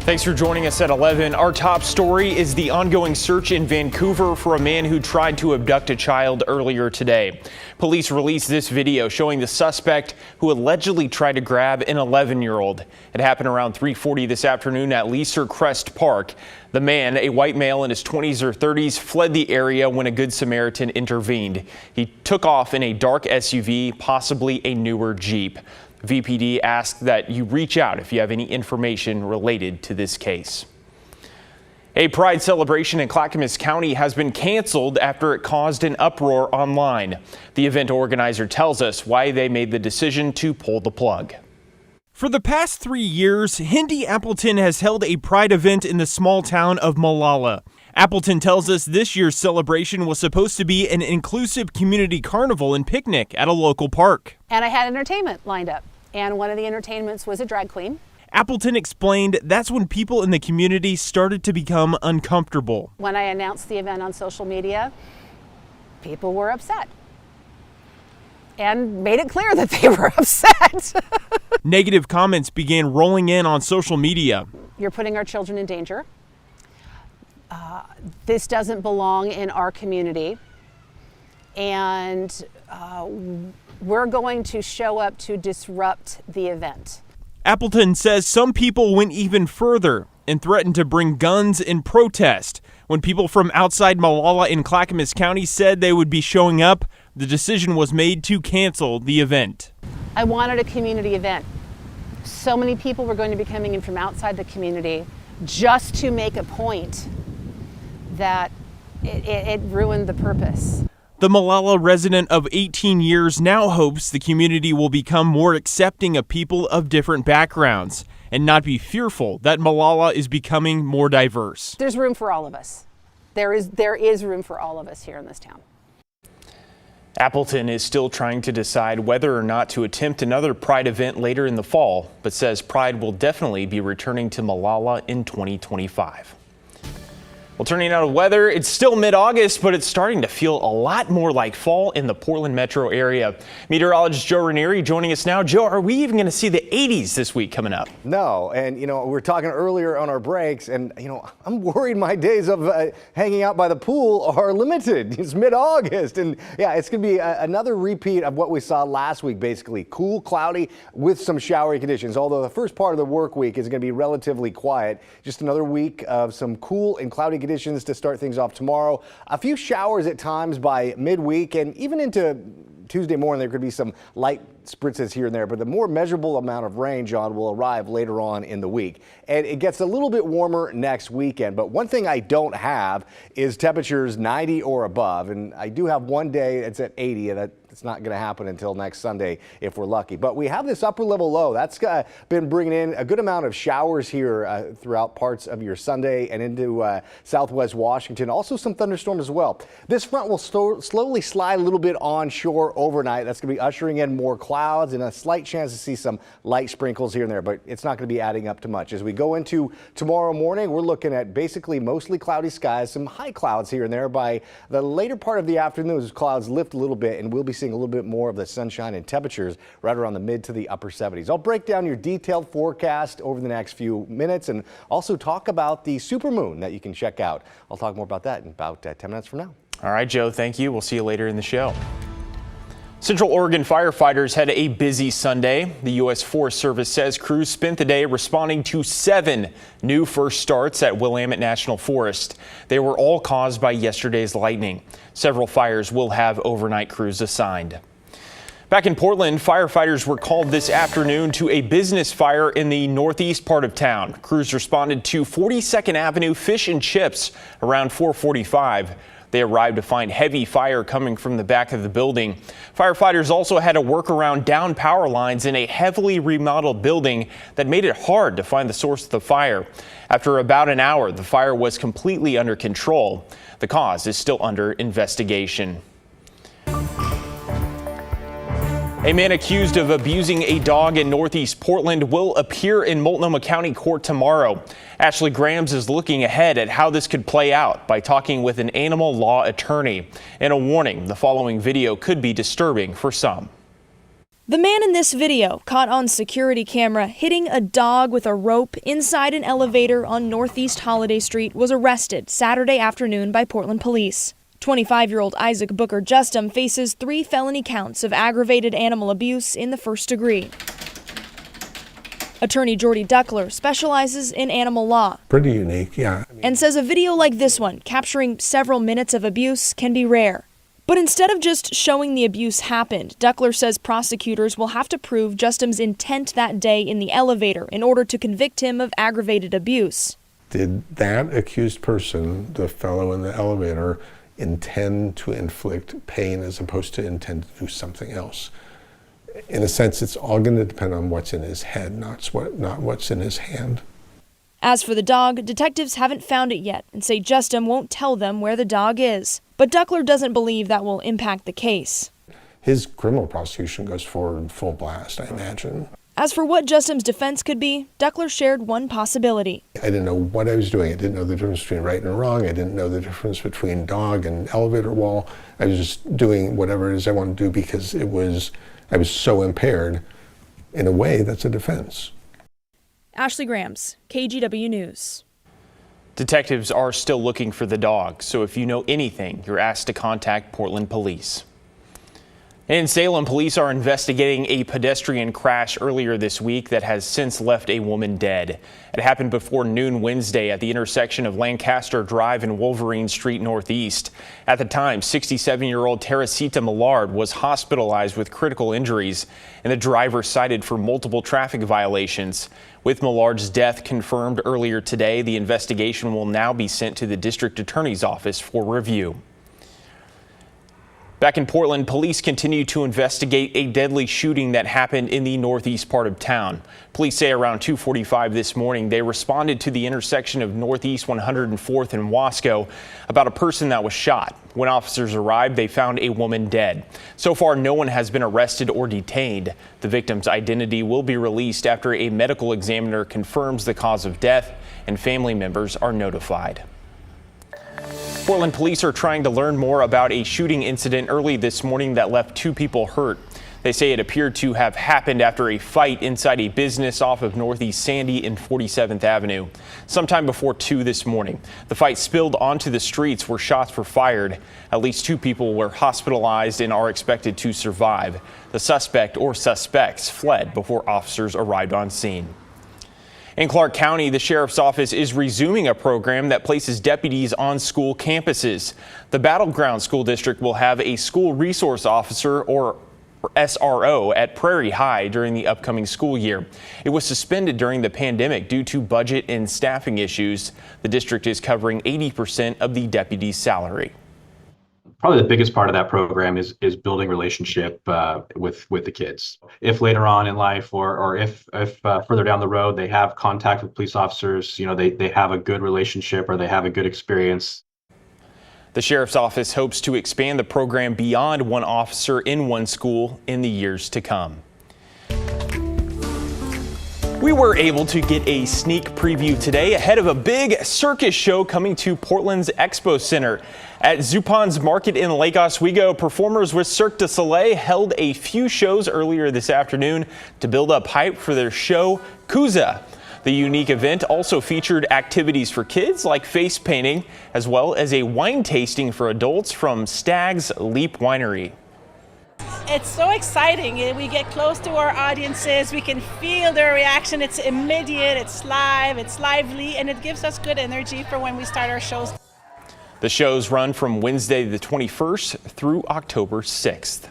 Thanks for joining us at 11. Our top story is the ongoing search in Vancouver for a man who tried to abduct a child earlier today. Police released this video showing the suspect who allegedly tried to grab an 11-year-old. It happened around 3:40 this afternoon at Leaser Crest Park. The man, a white male in his 20s or 30s, fled the area when a Good Samaritan intervened. He took off in a dark SUV, possibly a newer Jeep. VPD asked that you reach out if you have any information related to this case. A pride celebration in Clackamas County has been canceled after it caused an uproar online. The event organizer tells us why they made the decision to pull the plug. For the past 3 years, Hindi Appleton has held a pride event in the small town of Malala. Appleton tells us this year's celebration was supposed to be an inclusive community carnival and picnic at a local park. And I had entertainment lined up, and one of the entertainments was a drag queen. Appleton explained that's when people in the community started to become uncomfortable. When I announced the event on social media, people were upset and made it clear that they were upset. Negative comments began rolling in on social media. You're putting our children in danger. This doesn't belong in our community, and we're going to show up to disrupt the event. Appleton says some people went even further and threatened to bring guns in protest. When people from outside Malala in Clackamas County said they would be showing up, the decision was made to cancel the event. I wanted a community event. So many people were going to be coming in from outside the community just to make a point that it ruined the purpose. The Malala resident of 18 years now hopes the community will become more accepting of people of different backgrounds and not be fearful that Malala is becoming more diverse. There's room for all of us. There is room for all of us here in this town. Appleton is still trying to decide whether or not to attempt another Pride event later in the fall, but says Pride will definitely be returning to Malala in 2025. Well, turning out of weather, it's still mid-August, but it's starting to feel a lot more like fall in the Portland metro area. Meteorologist Joe Ranieri joining us now. Joe, are we even going to see the 80s this week coming up? No, and we were talking earlier on our breaks, and I'm worried my days of hanging out by the pool are limited. It's mid-August, and yeah, it's going to be another repeat of what we saw last week, basically. Cool, cloudy, with some showery conditions, although the first part of the work week is going to be relatively quiet. Just another week of some cool and cloudy conditions to start things off tomorrow. A few showers at times by midweek, and even into Tuesday morning there could be some light spritzes here and there, but the more measurable amount of rain, John, will arrive later on in the week. And it gets a little bit warmer next weekend, but one thing I don't have is temperatures 90 or above, and I do have one day that's at 80, and it's not going to happen until next Sunday if we're lucky. But we have this upper level low that's been bringing in a good amount of showers here throughout parts of your Sunday and into southwest Washington. Also some thunderstorms as well. This front will slowly slide a little bit onshore overnight. That's going to be ushering in more clouds and a slight chance to see some light sprinkles here and there, but it's not going to be adding up to much. As we go into tomorrow morning, we're looking at basically mostly cloudy skies, some high clouds here and there. By the later part of the afternoon, those clouds lift a little bit, and we'll be seeing a little bit more of the sunshine and temperatures right around the mid to the upper 70s. I'll break down your detailed forecast over the next few minutes and also talk about the supermoon that you can check out. I'll talk more about that in about 10 minutes from now. All right, Joe, thank you. We'll see you later in the show. Central Oregon firefighters had a busy Sunday. The U.S. Forest Service says crews spent the day responding to 7 new first starts at Willamette National Forest. They were all caused by yesterday's lightning. Several fires will have overnight crews assigned. Back in Portland, firefighters were called this afternoon to a business fire in the northeast part of town. Crews responded to 42nd Avenue Fish and Chips around 4:45. They arrived to find heavy fire coming from the back of the building. Firefighters also had to work around down power lines in a heavily remodeled building that made it hard to find the source of the fire. After about an hour, the fire was completely under control. The cause is still under investigation. A man accused of abusing a dog in northeast Portland will appear in Multnomah County Court tomorrow. Ashley Grams is looking ahead at how this could play out by talking with an animal law attorney. And a warning, the following video could be disturbing for some. The man in this video, caught on security camera hitting a dog with a rope inside an elevator on Northeast Holiday Street, was arrested Saturday afternoon by Portland police. 25-year-old Isaac Booker Justum faces 3 felony counts of aggravated animal abuse in the first degree. Attorney Jordy Duckler specializes in animal law. Pretty unique, yeah. And says a video like this one, capturing several minutes of abuse, can be rare. But instead of just showing the abuse happened, Duckler says prosecutors will have to prove Justum's intent that day in the elevator in order to convict him of aggravated abuse. Did that accused person, the fellow in the elevator, intend to inflict pain as opposed to intend to do something else? In a sense, it's all going to depend on what's in his head, not what's in his hand. As for the dog, detectives haven't found it yet and say Justum won't tell them where the dog is. But Duckler doesn't believe that will impact the case. His criminal prosecution goes forward full blast, I imagine. As for what Justum's defense could be, Duckler shared one possibility. I didn't know what I was doing. I didn't know the difference between right and wrong. I didn't know the difference between dog and elevator wall. I was just doing whatever it is I wanted to do because I was so impaired. In a way, that's a defense. Ashley Grams, KGW News. Detectives are still looking for the dog, so if you know anything, you're asked to contact Portland Police. In Salem, police are investigating a pedestrian crash earlier this week that has since left a woman dead. It happened before noon Wednesday at the intersection of Lancaster Drive and Wolverine Street Northeast. At the time, 67-year-old Teresita Millard was hospitalized with critical injuries, and the driver cited for multiple traffic violations. With Millard's death confirmed earlier today, the investigation will now be sent to the district attorney's office for review. Back in Portland, police continue to investigate a deadly shooting that happened in the northeast part of town. Police say around 2:45 this morning, they responded to the intersection of Northeast 104th and Wasco about a person that was shot. When officers arrived, they found a woman dead. So far, no one has been arrested or detained. The victim's identity will be released after a medical examiner confirms the cause of death and family members are notified. Portland police are trying to learn more about a shooting incident early this morning that left 2 people hurt. They say it appeared to have happened after a fight inside a business off of Northeast Sandy and 47th Avenue. Sometime before 2 this morning, the fight spilled onto the streets where shots were fired. At least 2 people were hospitalized and are expected to survive. The suspect or suspects fled before officers arrived on scene. In Clark County, the sheriff's office is resuming a program that places deputies on school campuses. The Battleground School District will have a school resource officer or SRO at Prairie High during the upcoming school year. It was suspended during the pandemic due to budget and staffing issues. The district is covering 80% of the deputy's salary. Probably the biggest part of that program is building relationship with the kids. If later on in life or if further down the road they have contact with police officers, they have a good relationship or they have a good experience. The sheriff's office hopes to expand the program beyond one officer in one school in the years to come. We were able to get a sneak preview today ahead of a big circus show coming to Portland's Expo Center. At Zupan's Market in Lake Oswego, performers with Cirque du Soleil held a few shows earlier this afternoon to build up hype for their show, Kuza. The unique event also featured activities for kids like face painting, as well as a wine tasting for adults from Stag's Leap Winery. It's so exciting. We get close to our audiences. We can feel their reaction. It's immediate, it's live, it's lively, and it gives us good energy for when we start our shows. The shows run from Wednesday the 21st through October 6th.